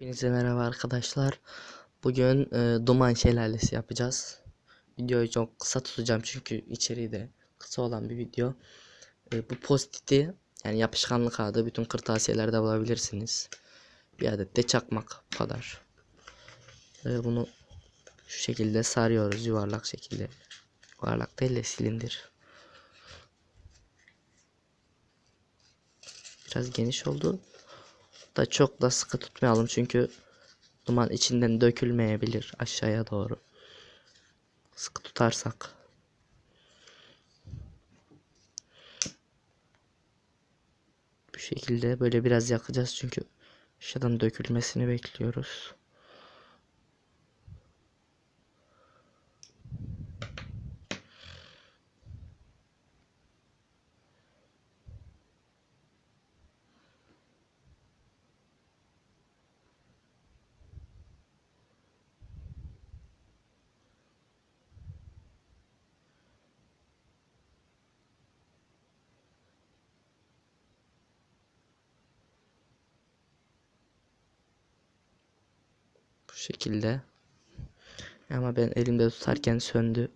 Hepinize merhaba arkadaşlar. Bugün duman şelalesi yapacağız. Videoyu çok kısa tutacağım çünkü içeriği de kısa olan bir video. Bu post-it'i, yani yapışkanlı kağıdı, bütün kırtasiyelerde bulabilirsiniz. Bir adet de çakmak, bu kadar. Bunu şu şekilde sarıyoruz, yuvarlak şekilde. Yuvarlak değil de silindir. Biraz geniş oldu. Da çok da sıkı tutmayalım çünkü duman içinden dökülmeyebilir aşağıya doğru. Sıkı tutarsak. Bu şekilde böyle biraz yakacağız çünkü aşağıdan dökülmesini bekliyoruz. Bu şekilde. Ama ben elimde tutarken söndü.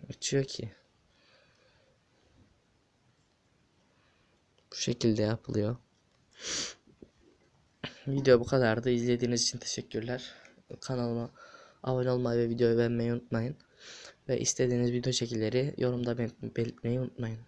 Uçuyor ki. Bu şekilde yapılıyor. Video bu kadardı. İzlediğiniz için teşekkürler. Kanalıma abone olmayı ve videoyu beğenmeyi unutmayın. Ve istediğiniz video şekilleri yorumda belirtmeyi unutmayın.